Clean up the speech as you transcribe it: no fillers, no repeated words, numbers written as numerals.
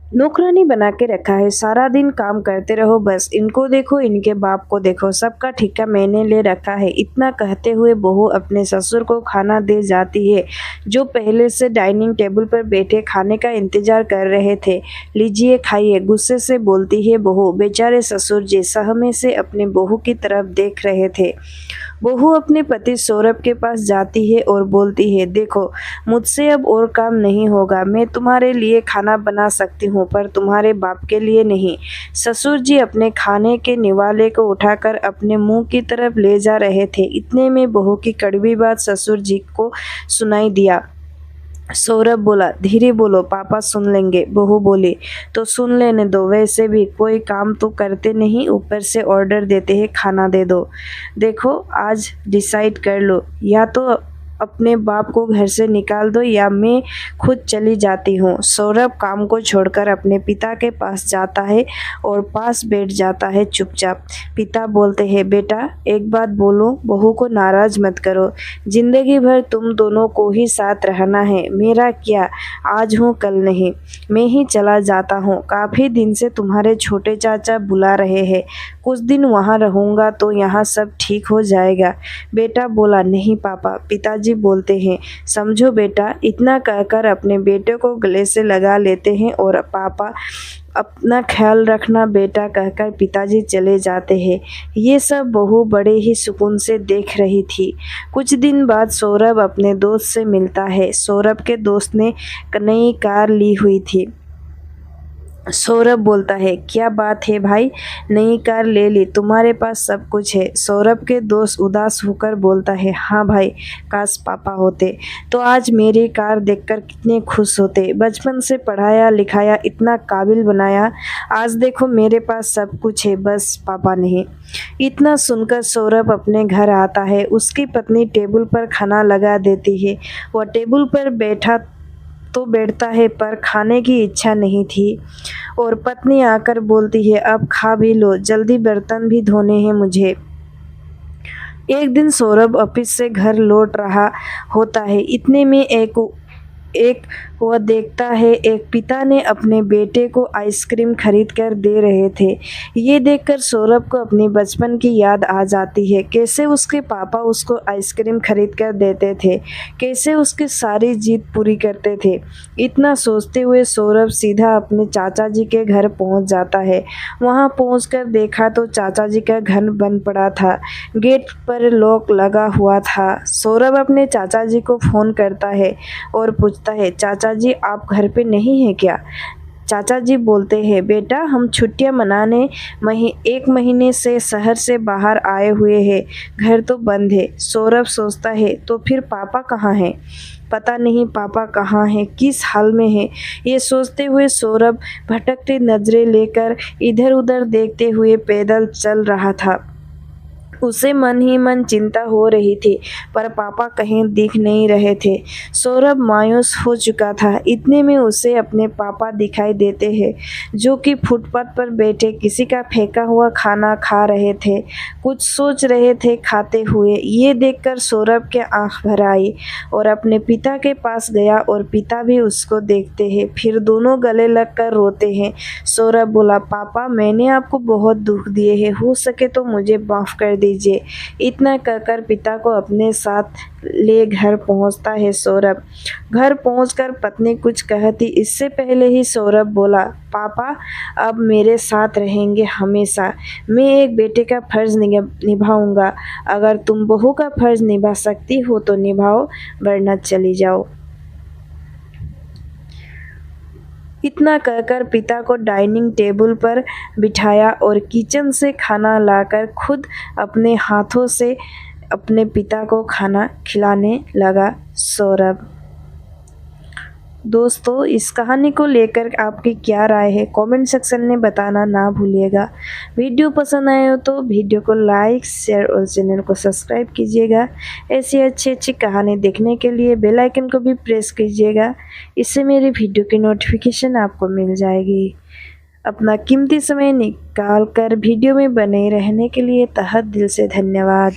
नौकरानी बना के रखा है, सारा दिन काम करते रहो बस, इनको देखो इनके बाप को देखो, सबका ठिक्का मैंने ले रखा है। इतना कहते हुए बहू अपने ससुर को खाना दे जाती है, जो पहले से डाइनिंग टेबल पर बैठे खाने का इंतजार कर रहे थे। लीजिए खाइए, गुस्से से बोलती है बहू। बेचारे ससुर जी सहमे से अपने बहू की तरफ देख रहे थे। बहू अपने पति सौरभ के पास जाती है और बोलती है, देखो मुझसे अब और काम नहीं होगा, मैं तुम्हारे लिए खाना बना सकती हूँ पर तुम्हारे बाप के लिए नहीं। ससुर जी अपने खाने के निवाले को उठाकर अपने मुंह की तरफ ले जा रहे थे, इतने में बहू की कड़वी बात ससुर जी को सुनाई दिया। सौरभ बोला, धीरे बोलो, पापा सुन लेंगे। बहू बोली, तो सुन लेने दो, वैसे भी कोई काम तो करते नहीं, ऊपर से ऑर्डर देते हैं खाना दे दो। देखो आज डिसाइड कर लो, या तो अपने बाप को घर से निकाल दो या मैं खुद चली जाती हूँ। सौरभ काम को छोड़कर अपने पिता के पास जाता है और पास बैठ जाता है चुपचाप। पिता बोलते हैं, बेटा एक बात बोलो, बहू को नाराज मत करो, जिंदगी भर तुम दोनों को ही साथ रहना है। मेरा क्या, आज हूँ कल नहीं, मैं ही चला जाता हूँ। काफ़ी दिन से तुम्हारे छोटे चाचा बुला रहे हैं, कुछ दिन वहाँ रहूँगा तो यहाँ सब ठीक हो जाएगा। बेटा बोला, नहीं पापा। पिताजी बोलते हैं, समझो बेटा। इतना कहकर अपने बेटे को गले से लगा लेते हैं और पापा अपना ख्याल रखना बेटा कहकर पिताजी चले जाते हैं। ये सब बहू बड़े ही सुकून से देख रही थी। कुछ दिन बाद सौरभ अपने दोस्त से मिलता है। सौरभ के दोस्त ने नई कार ली हुई थी। सौरभ बोलता है, क्या बात है भाई, नई कार ले ली, तुम्हारे पास सब कुछ है। सौरभ के दोस्त उदास होकर बोलता है, हाँ भाई, काश पापा होते तो आज मेरी कार देखकर कितने खुश होते। बचपन से पढ़ाया लिखाया, इतना काबिल बनाया, आज देखो मेरे पास सब कुछ है, बस पापा नहीं। इतना सुनकर सौरभ अपने घर आता है। उसकी पत्नी टेबल पर खाना लगा देती है। वह टेबल पर बैठता है पर खाने की इच्छा नहीं थी और पत्नी आकर बोलती है, अब खा भी लो, जल्दी बर्तन भी धोने हैं मुझे। एक दिन सौरभ ऑफिस से घर लौट रहा होता है, इतने में एक वह देखता है एक पिता ने अपने बेटे को आइसक्रीम खरीद कर दे रहे थे। ये देखकर सौरभ को अपनी बचपन की याद आ जाती है, कैसे उसके पापा उसको आइसक्रीम खरीद कर देते थे, कैसे उसकी सारी जिद पूरी करते थे। इतना सोचते हुए सौरभ सीधा अपने चाचा जी के घर पहुंच जाता है। वहां पहुंचकर देखा तो चाचा जी का घर बंद पड़ा था, गेट पर लॉक लगा हुआ था। सौरभ अपने चाचा जी को फ़ोन करता है और पूछता है, चाचा जी आप घर पे नहीं हैं क्या? चाचा जी बोलते हैं, बेटा हम छुट्टियां मनाने एक महीने से शहर से बाहर आए हुए हैं, घर तो बंद है। सौरभ सोचता है, तो फिर पापा कहाँ हैं? पता नहीं पापा कहाँ हैं, किस हाल में हैं। ये सोचते हुए सौरभ भटकती नजरें लेकर इधर उधर देखते हुए पैदल चल रहा था। उसे मन ही मन चिंता हो रही थी, पर पापा कहीं दिख नहीं रहे थे। सौरभ मायूस हो चुका था। इतने में उसे अपने पापा दिखाई देते हैं, जो कि फुटपाथ पर बैठे किसी का फेंका हुआ खाना खा रहे थे, कुछ सोच रहे थे खाते हुए। ये देखकर सौरभ के आंख भर आई और अपने पिता के पास गया और पिता भी उसको देखते हैं, फिर दोनों गले लगकर रोते हैं। सौरभ बोला, पापा मैंने आपको बहुत दुख दिए हैं, हो सके तो मुझे माफ़ कर दीजिए। इतना कहकर पिता को अपने साथ ले घर पहुंचता है सौरभ। घर पहुंचकर पत्नी कुछ कहती इससे पहले ही सौरभ बोला, पापा अब मेरे साथ रहेंगे हमेशा। मैं एक बेटे का फर्ज निभाऊंगा। अगर तुम बहू का फर्ज निभा सकती हो तो निभाओ, वरना चली जाओ। इतना कहकर पिता को डाइनिंग टेबल पर बिठाया और किचन से खाना लाकर खुद अपने हाथों से अपने पिता को खाना खिलाने लगा सौरभ। दोस्तों इस कहानी को लेकर आपकी क्या राय है, कमेंट सेक्शन में बताना ना भूलिएगा। वीडियो पसंद आए हो तो वीडियो को लाइक शेयर और चैनल को सब्सक्राइब कीजिएगा। ऐसी अच्छी अच्छी कहानी देखने के लिए बेल आइकन को भी प्रेस कीजिएगा, इससे मेरी वीडियो की नोटिफिकेशन आपको मिल जाएगी। अपना कीमती समय निकाल कर वीडियो में बने रहने के लिए तहे दिल से धन्यवाद।